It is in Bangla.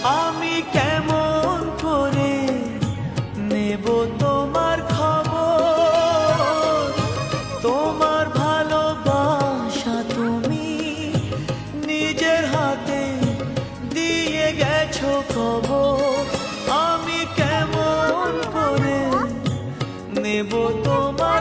আমি কেমন করে নেব তোমার খবর? তোমার ভালোবাসা তুমি নিজের হাতে দিয়ে গেছো খবর। আমি কেমন করে নেব তোমার